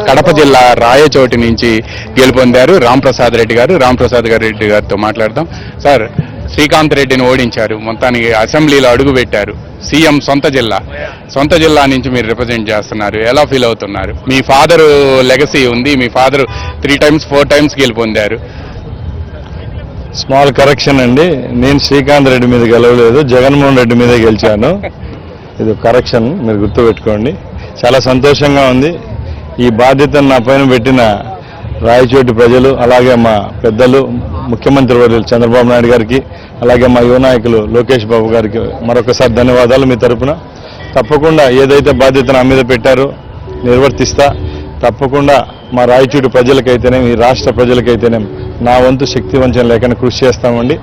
కడప జిల్లా రాయచోటి నుంచి గెలుపొందారు రాంప్రసాద్ రెడ్డి గారు. రాంప్రసాద్ రెడ్డి గారితో మాట్లాడదాం. సార్, శ్రీకాంత్ రెడ్డిని ఓడించారు, మొత్తానికి అసెంబ్లీలో అడుగుపెట్టారు. సీఎం సొంత జిల్లా నుంచి మీరు రిప్రజెంట్ చేస్తున్నారు, ఎలా ఫీల్ అవుతున్నారు? మీ ఫాదర్ లెగసీ ఉంది, మీ ఫాదర్ 3 times 4 times గెలుపొందారు. స్మాల్ కరెక్షన్ అండి, నేను శ్రీకాంత్ రెడ్డి మీద గెలవలేదు, జగన్మోహన్ రెడ్డి మీదే గెలిచాను. ఇది కరెక్షన్, మీరు గుర్తుపెట్టుకోండి. చాలా సంతోషంగా ఉంది. ఈ బాధ్యతను నా పైన పెట్టిన రాయచోటి ప్రజలు, అలాగే మా పెద్దలు, ముఖ్యమంత్రి వర్యులు చంద్రబాబు నాయుడు గారికి, అలాగే మా యువ నాయకులు లోకేష్ బాబు గారికి మరొకసారి ధన్యవాదాలు. మీ తరపున తప్పకుండా ఏదైతే బాధ్యత నా మీద పెట్టారో నిర్వర్తిస్తా. తప్పకుండా మా రాయచోటి ప్రజలకైతేనేమి, ఈ రాష్ట్ర ప్రజలకైతేనేమి నా వంతు శక్తి వంచన లేకుండా కృషి చేస్తామండి.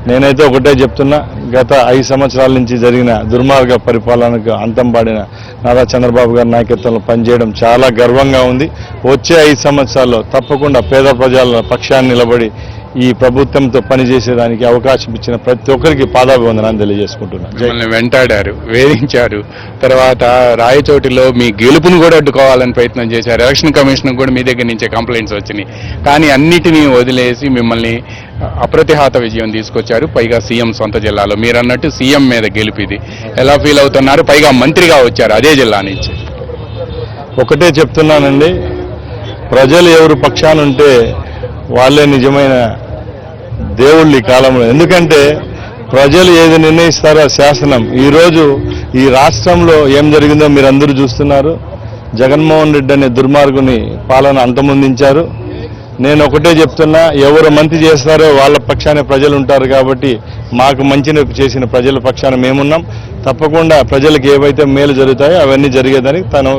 నేనైతే ఒకటే చెప్తున్నా, గత 5 సంవత్సరాల నుంచి జరిగిన దుర్మార్గ పరిపాలనకు అంతం పాడిన నారా చంద్రబాబు గారి నాయకత్వంలో పనిచేయడం చాలా గర్వంగా ఉంది. వచ్చే 5 సంవత్సరాల్లో తప్పకుండా పేద ప్రజల పక్షాన్ని నిలబడి ఈ ప్రభుత్వంతో పనిచేసేదానికి అవకాశం ఇచ్చిన ప్రతి ఒక్కరికి పాదాభివందనాన్ని తెలియజేసుకుంటున్నాను. వెంటాడారు, వేధించారు, తర్వాత రాయచోటిలో మీ గెలుపును కూడా అడ్డుకోవాలని ప్రయత్నం చేశారు. ఎలక్షన్ కమిషన్ కూడా మీ దగ్గర నుంచే కంప్లైంట్స్ వచ్చినాయి. కానీ అన్నిటినీ వదిలేసి మిమ్మల్ని అప్రతిహాత విజయం తీసుకొచ్చారు, పైగా సీఎం సొంత జిల్లాలో. మీరు అన్నట్టు సీఎం మీద గెలుపు ఇది. ఎలా ఫీల్ అవుతున్నారు? పైగా మంత్రిగా వచ్చారు అదే జిల్లా నుంచి. ఒకటే చెప్తున్నానండి, ప్రజలు ఎవరు పక్షానుంటే వాళ్ళే నిజమైన దేవుళ్ళు ఈ కాలంలో. ఎందుకంటే ప్రజలు ఏది నిర్ణయిస్తారో శాసనం. ఈరోజు ఈ రాష్ట్రంలో ఏం జరిగిందో మీరందరూ చూస్తున్నారు. జగన్మోహన్ రెడ్డి అనే దుర్మార్గుని పాలన అంతమొందించారు. నేను ఒకటే చెప్తున్నా, ఎవరు మంచి చేస్తారో వాళ్ళ పక్షాన ప్రజలు ఉంటారు. కాబట్టి మాకు మంచి చేసిన ప్రజల పక్షాన మేమున్నాం. తప్పకుండా ప్రజలకు ఏవైతే మేలు జరుగుతాయో అవన్నీ జరిగేదానికి తను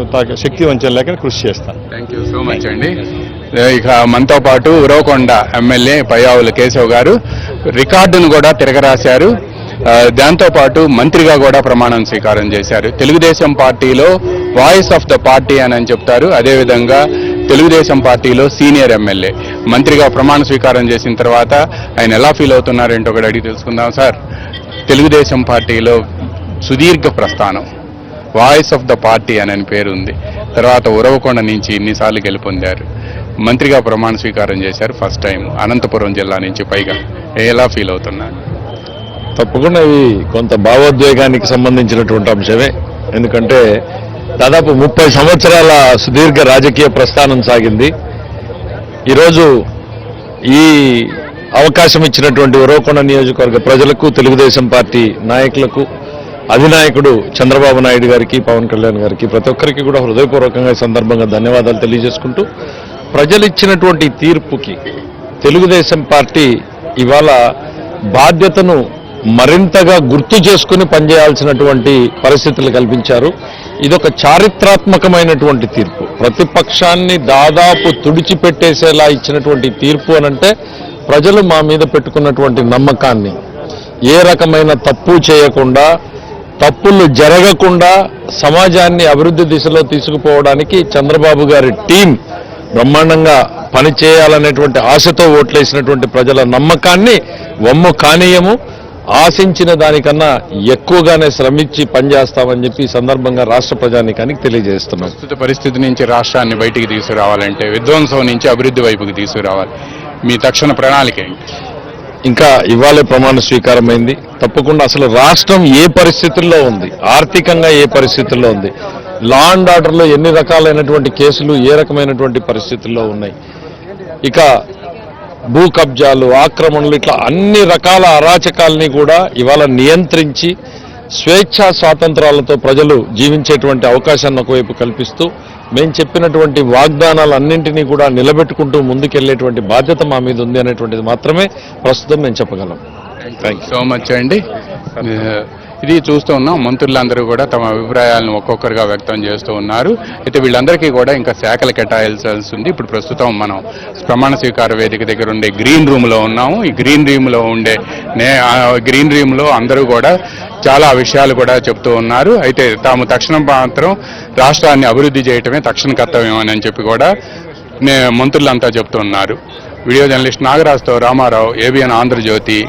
శక్తి వంచలేక కృషి చేస్తాను. థ్యాంక్ యూ సో మచ్ అండి. ఇక మనతో పాటు ఉరవకొండ ఎమ్మెల్యే పయ్యావుల కేశవ్ గారు రికార్డును కూడా తిరగరాశారు. దాంతోపాటు మంత్రిగా కూడా ప్రమాణం స్వీకారం చేశారు. తెలుగుదేశం పార్టీలో వాయిస్ ఆఫ్ ద పార్టీ అని చెప్తారు. అదేవిధంగా తెలుగుదేశం పార్టీలో సీనియర్ ఎమ్మెల్యే మంత్రిగా ప్రమాణ స్వీకారం చేసిన తర్వాత ఆయన ఎలా ఫీల్ అవుతున్నారేంటో కూడా అడిగి తెలుసుకుందాం. సార్, తెలుగుదేశం పార్టీలో సుదీర్ఘ ప్రస్థానం, వాయిస్ ఆఫ్ ద పార్టీ అని పేరు ఉంది. తర్వాత ఉరవకొండ నుంచి ఇన్నిసార్లు గెలుపొందారు, మంత్రిగా ప్రమాణ స్వీకారం చేశారు ఫస్ట్ టైం అనంతపురం జిల్లా నుంచి. పైగా ఎలా ఫీల్ అవుతున్నారు? తప్పకుండా ఇవి కొంత భావోద్వేగానికి సంబంధించినటువంటి అంశమే. ఎందుకంటే దాదాపు 30 సంవత్సరాల సుదీర్ఘ రాజకీయ ప్రస్థానం సాగింది. ఈరోజు ఈ అవకాశం ఇచ్చినటువంటి ఉరవకొండ నియోజకవర్గ ప్రజలకు, తెలుగుదేశం పార్టీ నాయకులకు, అధినాయకుడు చంద్రబాబు నాయుడు గారికి, పవన్ కళ్యాణ్ గారికి, ప్రతి ఒక్కరికి కూడా హృదయపూర్వకంగా ఈ సందర్భంగా ధన్యవాదాలు తెలియజేసుకుంటూ, ప్రజలు ఇచ్చినటువంటి తీర్పుకి తెలుగుదేశం పార్టీ ఇవాళ బాధ్యతను మరింతగా గుర్తు చేసుకుని పనిచేయాల్సినటువంటి పరిస్థితులు కల్పించారు. ఇదొక చారిత్రాత్మకమైనటువంటి తీర్పు. ప్రతిపక్షాన్ని దాదాపు తుడిచిపెట్టేసేలా ఇచ్చినటువంటి తీర్పు అనంటే ప్రజలు మా మీద పెట్టుకున్నటువంటి నమ్మకాన్ని, ఏ రకమైన తప్పు చేయకుండా, తప్పులు జరగకుండా సమాజాన్ని అభివృద్ధి దిశలో తీసుకుపోవడానికి చంద్రబాబు గారి టీం బ్రహ్మాండంగా పనిచేయాలనేటువంటి ఆశతో ఓట్లేసినటువంటి ప్రజల నమ్మకాన్ని వమ్ము కానీయము, ఆశించిన దానికన్నా ఎక్కువగానే శ్రమించి పనిచేస్తామని చెప్పి ఈ సందర్భంగా రాష్ట్ర ప్రజానీకానికి తెలియజేస్తున్నాం. ప్రస్తుత పరిస్థితి నుంచి రాష్ట్రాన్ని బయటికి తీసుకురావాలంటే, విధ్వంసం నుంచి అభివృద్ధి వైపుకి తీసుకురావాలి, మీ తక్షణ ప్రణాళిక ఏంటి? ఇంకా ఇవాళే ప్రమాణ స్వీకారమైంది. తప్పకుండా అసలు రాష్ట్రం ఏ పరిస్థితుల్లో ఉంది, ఆర్థికంగా ఏ పరిస్థితుల్లో ఉంది, లా అండ్ ఆర్డర్లో ఎన్ని రకాలైనటువంటి కేసులు ఏ రకమైనటువంటి పరిస్థితుల్లో ఉన్నాయి, ఇక భూ కబ్జాలు, ఆక్రమణలు, ఇట్లా అన్ని రకాల అరాచకాలని కూడా ఇవాళ నియంత్రించి స్వేచ్ఛా స్వాతంత్రాలతో ప్రజలు జీవించేటువంటి అవకాశాన్ని ఒకవైపు కల్పిస్తూ, మేము చెప్పినటువంటి వాగ్దానాలన్నింటినీ కూడా నిలబెట్టుకుంటూ ముందుకెళ్లేటువంటి బాధ్యత మా మీద ఉంది అనేటువంటిది మాత్రమే ప్రస్తుతం మేము చెప్పగలం. థ్యాంక్ యూ సో మచ్ అండి. ఇది చూస్తూ ఉన్నాం, మంత్రులందరూ కూడా తమ అభిప్రాయాలను ఒక్కొక్కరుగా వ్యక్తం చేస్తూ ఉన్నారు. అయితే వీళ్ళందరికీ కూడా ఇంకా శాఖలు కేటాయించాల్సి ఉంది. ఇప్పుడు ప్రస్తుతం మనం ప్రమాణ స్వీకార వేదిక దగ్గర ఉండే గ్రీన్ రూమ్లో ఉన్నాము. ఈ గ్రీన్ రూమ్లో అందరూ కూడా చాలా విషయాలు కూడా చెప్తూ ఉన్నారు. అయితే తాము తక్షణం మాత్రం రాష్ట్రాన్ని అభివృద్ధి చేయటమే తక్షణ కర్తవ్యం అని చెప్పి కూడా మంత్రులంతా చెప్తూ ఉన్నారు. వీడియో జర్నలిస్ట్ నాగరాజ్తో రామారావు, ఏబిఎన్ ఆంధ్రజ్యోతి.